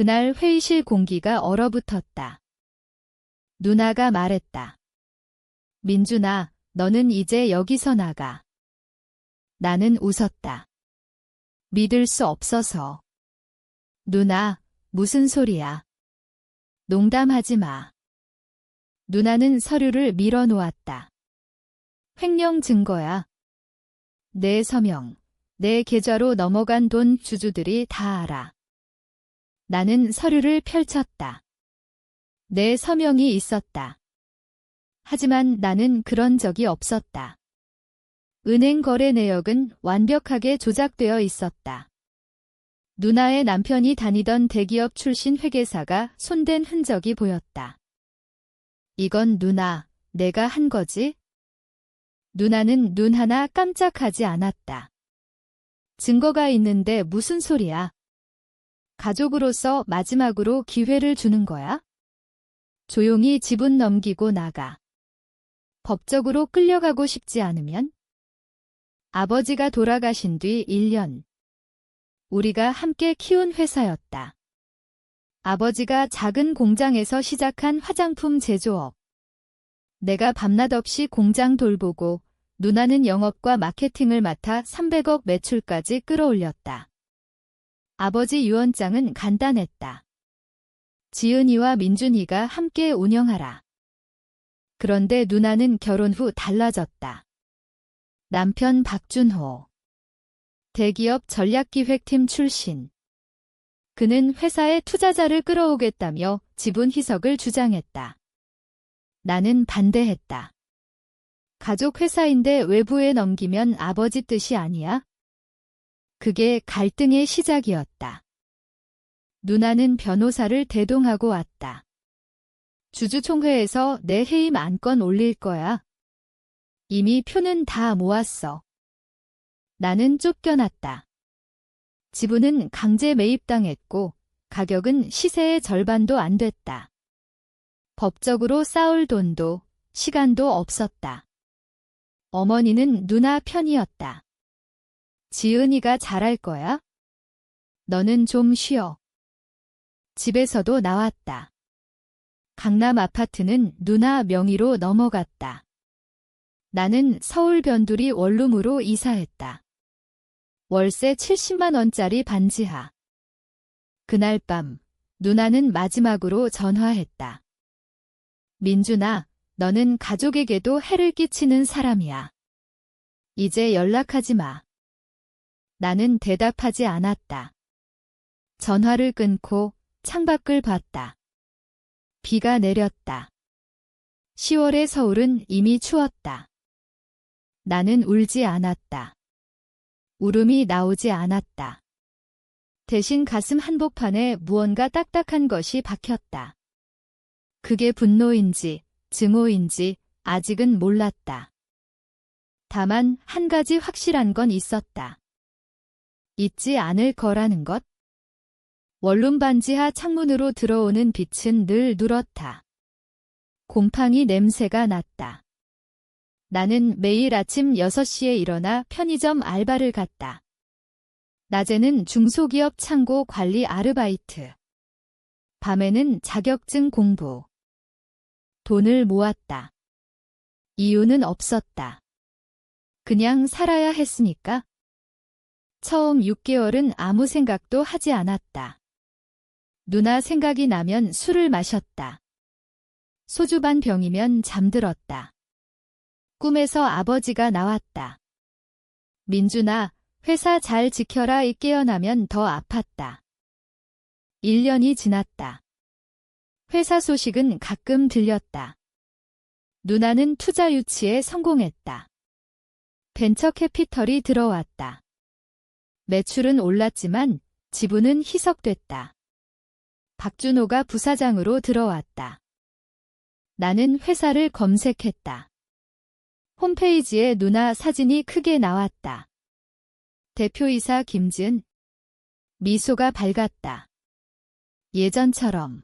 그날 회의실 공기가 얼어붙었다. 누나가 말했다. 민준아, 너는 이제 여기서 나가. 나는 웃었다. 믿을 수 없어서. 누나, 무슨 소리야. 농담하지 마. 누나는 서류를 밀어놓았다. 횡령 증거야. 내 서명, 내 계좌로 넘어간 돈 주주들이 다 알아. 나는 서류를 펼쳤다. 내 서명이 있었다. 하지만 나는 그런 적이 없었다. 은행 거래 내역은 완벽하게 조작되어 있었다. 누나의 남편이 다니던 대기업 출신 회계사가 손댄 흔적이 보였다. 이건 누나, 내가 한 거지? 누나는 눈 하나 깜짝하지 않았다. 증거가 있는데 무슨 소리야? 가족으로서 마지막으로 기회를 주는 거야? 조용히 지분 넘기고 나가. 법적으로 끌려가고 싶지 않으면? 아버지가 돌아가신 뒤 1년. 우리가 함께 키운 회사였다. 아버지가 작은 공장에서 시작한 화장품 제조업. 내가 밤낮 없이 공장 돌보고 누나는 영업과 마케팅을 맡아 300억 매출까지 끌어올렸다. 아버지 유언장은 간단했다. 지은이와 민준이가 함께 운영하라. 그런데 누나는 결혼 후 달라졌다. 남편 박준호. 대기업 전략기획팀 출신. 그는 회사에 투자자를 끌어오겠다며 지분 희석을 주장했다. 나는 반대했다. 가족 회사인데 외부에 넘기면 아버지 뜻이 아니야? 그게 갈등의 시작이었다. 누나는 변호사를 대동하고 왔다. 주주총회에서 내 해임 안건 올릴 거야. 이미 표는 다 모았어. 나는 쫓겨났다. 지분은 강제 매입당했고 가격은 시세의 절반도 안 됐다. 법적으로 싸울 돈도 시간도 없었다. 어머니는 누나 편이었다. 지은이가 잘할 거야? 너는 좀 쉬어. 집에서도 나왔다. 강남 아파트는 누나 명의로 넘어갔다. 나는 서울 변두리 원룸으로 이사했다. 월세 70만 원짜리 반지하. 그날 밤 누나는 마지막으로 전화했다. 민준아, 너는 가족에게도 해를 끼치는 사람이야. 이제 연락하지 마. 나는 대답하지 않았다. 전화를 끊고 창밖을 봤다. 비가 내렸다. 10월의 서울은 이미 추웠다. 나는 울지 않았다. 울음이 나오지 않았다. 대신 가슴 한복판에 무언가 딱딱한 것이 박혔다. 그게 분노인지 증오인지 아직은 몰랐다. 다만 한 가지 확실한 건 있었다. 잊지 않을 거라는 것. 원룸 반지하 창문으로 들어오는 빛은 늘 누렇다. 곰팡이 냄새가 났다. 나는 매일 아침 6시에 일어나 편의점 알바를 갔다. 낮에는 중소기업 창고 관리 아르바이트. 밤에는 자격증 공부. 돈을 모았다. 이유는 없었다. 그냥 살아야 했으니까. 처음 6개월은 아무 생각도 하지 않았다. 누나 생각이 나면 술을 마셨다. 소주 반 병이면 잠들었다. 꿈에서 아버지가 나왔다. 민준아, 회사 잘 지켜라. 깨어나면 더 아팠다. 1년이 지났다. 회사 소식은 가끔 들렸다. 누나는 투자 유치에 성공했다. 벤처 캐피털이 들어왔다. 매출은 올랐지만 지분은 희석됐다. 박준호가 부사장으로 들어왔다. 나는 회사를 검색했다. 홈페이지에 누나 사진이 크게 나왔다. 대표이사 김지은. 미소가 밝았다. 예전처럼.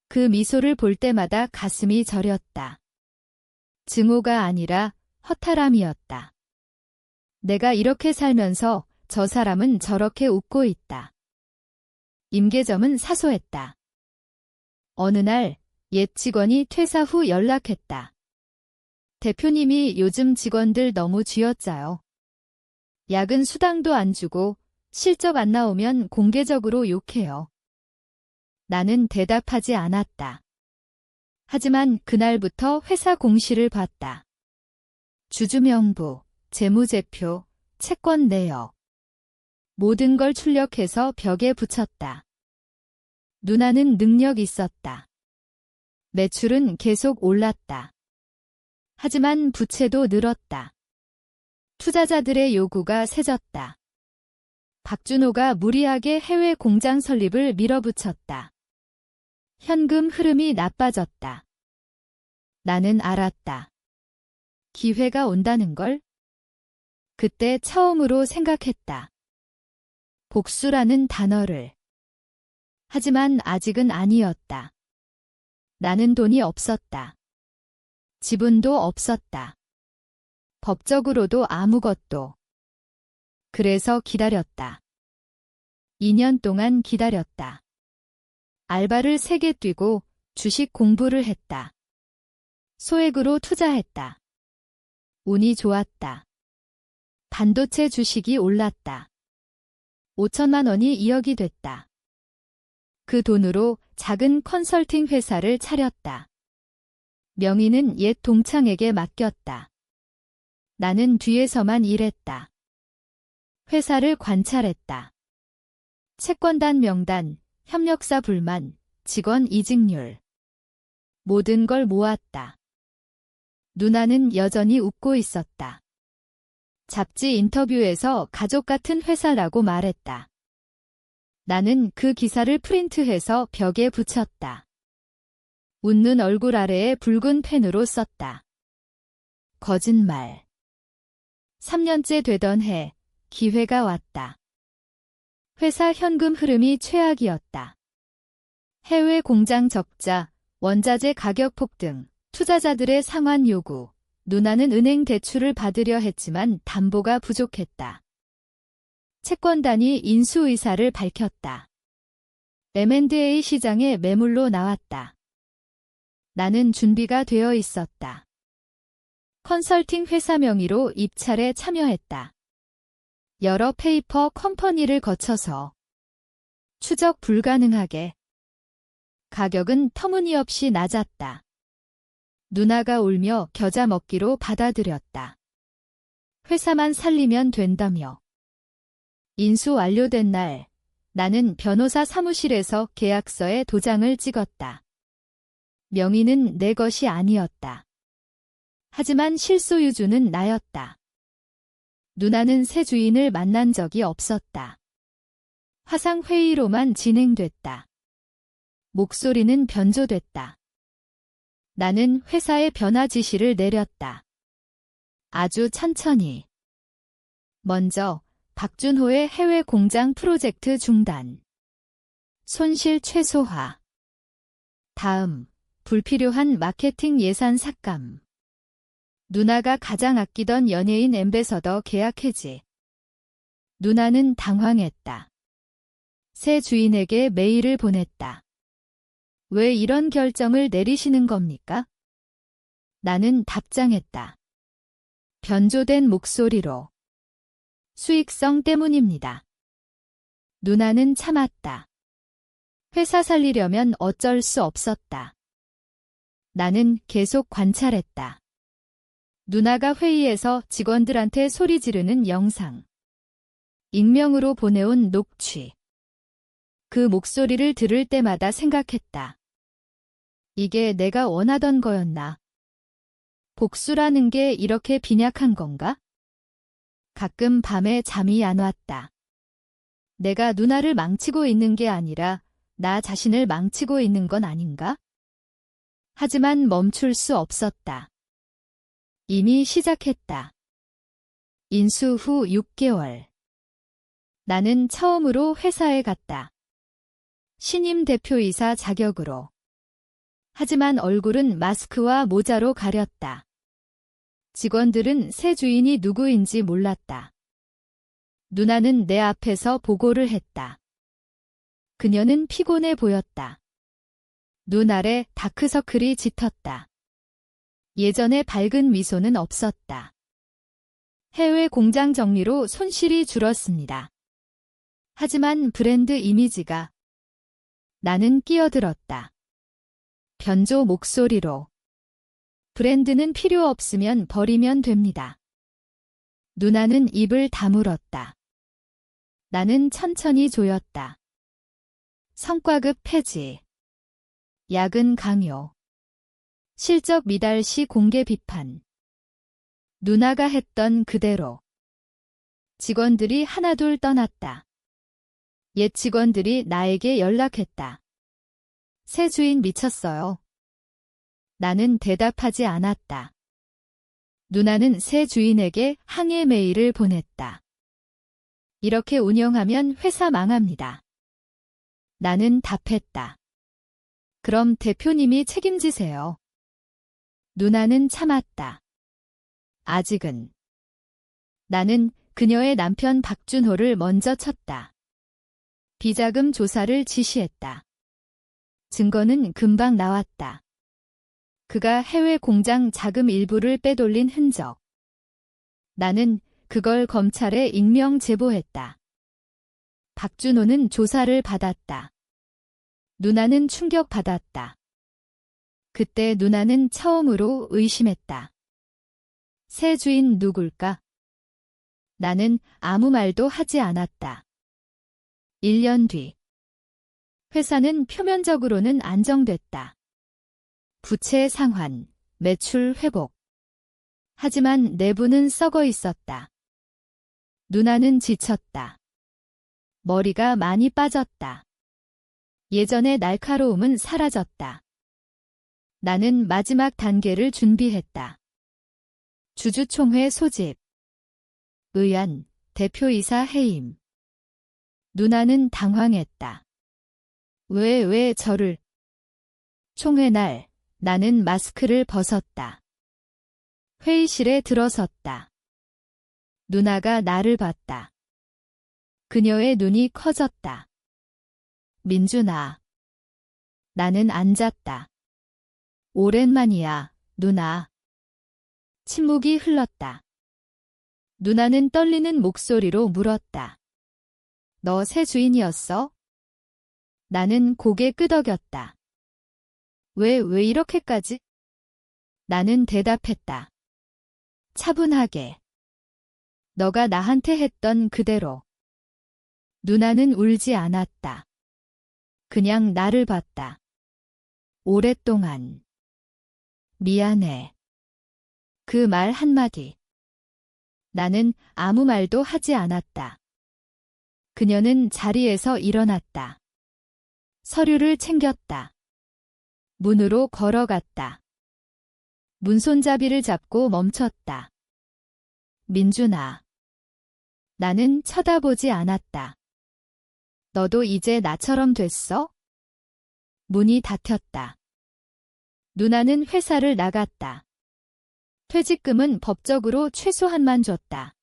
그 미소를 볼 때마다 가슴이 저렸다. 증오가 아니라 허탈함이었다. 내가 이렇게 살면서 저 사람은 저렇게 웃고 있다. 임계점은 사소했다. 어느 날 옛 직원이 퇴사 후 연락했다. 대표님이 요즘 직원들 너무 쥐어짜요. 야근 수당도 안 주고 실적 안 나오면 공개적으로 욕해요. 나는 대답하지 않았다. 하지만 그날부터 회사 공시를 봤다. 주주명부, 재무제표, 채권 내역. 모든 걸 출력해서 벽에 붙였다. 누나는 능력 있었다. 매출은 계속 올랐다. 하지만 부채도 늘었다. 투자자들의 요구가 세졌다. 박준호가 무리하게 해외 공장 설립을 밀어붙였다. 현금 흐름이 나빠졌다. 나는 알았다. 기회가 온다는 걸? 그때 처음으로 생각했다. 복수라는 단어를. 하지만 아직은 아니었다. 나는 돈이 없었다. 지분도 없었다. 법적으로도 아무것도. 그래서 기다렸다. 2년 동안 기다렸다. 알바를 3개 뛰고 주식 공부를 했다. 소액으로 투자했다. 운이 좋았다. 반도체 주식이 올랐다. 5천만 원이 2억이 됐다. 그 돈으로 작은 컨설팅 회사를 차렸다. 명의는 옛 동창에게 맡겼다. 나는 뒤에서만 일했다. 회사를 관찰했다. 채권단 명단, 협력사 불만, 직원 이직률. 모든 걸 모았다. 누나는 여전히 웃고 있었다. 잡지 인터뷰에서 가족 같은 회사라고 말했다. 나는 그 기사를 프린트해서 벽에 붙였다. 웃는 얼굴 아래에 붉은 펜으로 썼다. 거짓말. 3년째 되던 해, 기회가 왔다. 회사 현금 흐름이 최악이었다. 해외 공장 적자, 원자재 가격 폭등, 투자자들의 상환 요구. 누나는 은행 대출을 받으려 했지만 담보가 부족했다. 채권단이 인수 의사를 밝혔다. M&A 시장에 매물로 나왔다. 나는 준비가 되어 있었다. 컨설팅 회사 명의로 입찰에 참여했다. 여러 페이퍼 컴퍼니를 거쳐서 추적 불가능하게. 가격은 터무니없이 낮았다. 누나가 울며 겨자 먹기로 받아들였다. 회사만 살리면 된다며. 인수 완료된 날, 나는 변호사 사무실에서 계약서에 도장을 찍었다. 명의는 내 것이 아니었다. 하지만 실소유주는 나였다. 누나는 새 주인을 만난 적이 없었다. 화상회의로만 진행됐다. 목소리는 변조됐다. 나는 회사에 변화 지시를 내렸다. 아주 천천히. 먼저 박준호의 해외 공장 프로젝트 중단. 손실 최소화. 다음, 불필요한 마케팅 예산 삭감. 누나가 가장 아끼던 연예인 앰베서더 계약 해지. 누나는 당황했다. 새 주인에게 메일을 보냈다. 왜 이런 결정을 내리시는 겁니까? 나는 답장했다. 변조된 목소리로. 수익성 때문입니다. 누나는 참았다. 회사 살리려면 어쩔 수 없었다. 나는 계속 관찰했다. 누나가 회의에서 직원들한테 소리 지르는 영상. 익명으로 보내온 녹취. 그 목소리를 들을 때마다 생각했다. 이게 내가 원하던 거였나? 복수라는 게 이렇게 빈약한 건가? 가끔 밤에 잠이 안 왔다. 내가 누나를 망치고 있는 게 아니라 나 자신을 망치고 있는 건 아닌가? 하지만 멈출 수 없었다. 이미 시작했다. 인수 후 6개월. 나는 처음으로 회사에 갔다. 신임 대표이사 자격으로. 하지만 얼굴은 마스크와 모자로 가렸다. 직원들은 새 주인이 누구인지 몰랐다. 누나는 내 앞에서 보고를 했다. 그녀는 피곤해 보였다. 눈 아래 다크서클이 짙었다. 예전의 밝은 미소는 없었다. 해외 공장 정리로 손실이 줄었습니다. 하지만 브랜드 이미지가. 나는 끼어들었다. 변조 목소리로. 브랜드는 필요 없으면 버리면 됩니다. 누나는 입을 다물었다. 나는 천천히 조였다. 성과급 폐지. 야근 강요. 실적 미달 시 공개 비판. 누나가 했던 그대로. 직원들이 하나둘 떠났다. 옛 직원들이 나에게 연락했다. 새 주인 미쳤어요. 나는 대답하지 않았다. 누나는 새 주인에게 항해 메일을 보냈다. 이렇게 운영하면 회사 망합니다. 나는 답했다. 그럼 대표님이 책임지세요. 누나는 참았다. 아직은. 나는 그녀의 남편 박준호를 먼저 쳤다. 비자금 조사를 지시했다. 증거는 금방 나왔다. 그가 해외 공장 자금 일부를 빼돌린 흔적. 나는 그걸 검찰에 익명 제보했다. 박준호는 조사를 받았다. 누나는 충격받았다. 그때 누나는 처음으로 의심했다. 새 주인 누굴까? 나는 아무 말도 하지 않았다. 1년 뒤. 회사는 표면적으로는 안정됐다. 부채 상환, 매출 회복. 하지만 내부는 썩어 있었다. 누나는 지쳤다. 머리가 많이 빠졌다. 예전의 날카로움은 사라졌다. 나는 마지막 단계를 준비했다. 주주총회 소집. 의안, 대표이사 해임. 누나는 당황했다. 왜 저를? 총회 날, 나는 마스크를 벗었다. 회의실에 들어섰다. 누나가 나를 봤다. 그녀의 눈이 커졌다. 민준아. 나는 앉았다. 오랜만이야, 누나. 침묵이 흘렀다. 누나는 떨리는 목소리로 물었다. 너 새 주인이었어? 나는 고개 끄덕였다. 왜 이렇게까지? 나는 대답했다. 차분하게. 너가 나한테 했던 그대로. 누나는 울지 않았다. 그냥 나를 봤다. 오랫동안. 미안해. 그 말 한마디. 나는 아무 말도 하지 않았다. 그녀는 자리에서 일어났다. 서류를 챙겼다. 문으로 걸어갔다. 문손잡이를 잡고 멈췄다. 민준아. 나는 쳐다보지 않았다. 너도 이제 나처럼 됐어? 문이 닫혔다. 누나는 회사를 나갔다. 퇴직금은 법적으로 최소한만 줬다.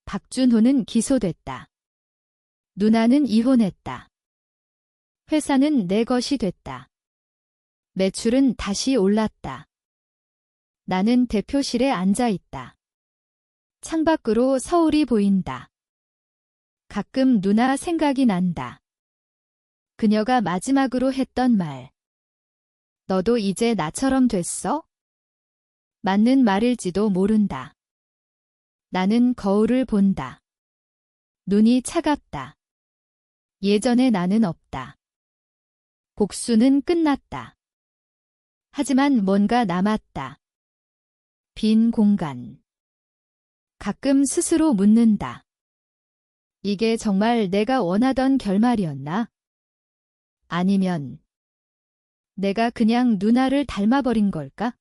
박준호는 기소됐다. 누나는 이혼했다. 회사는 내 것이 됐다. 매출은 다시 올랐다. 나는 대표실에 앉아 있다. 창밖으로 서울이 보인다. 가끔 누나 생각이 난다. 그녀가 마지막으로 했던 말. 너도 이제 나처럼 됐어? 맞는 말일지도 모른다. 나는 거울을 본다. 눈이 차갑다. 예전의 나는 없다. 복수는 끝났다. 하지만 뭔가 남았다. 빈 공간. 가끔 스스로 묻는다. 이게 정말 내가 원하던 결말이었나? 아니면 내가 그냥 누나를 닮아버린 걸까?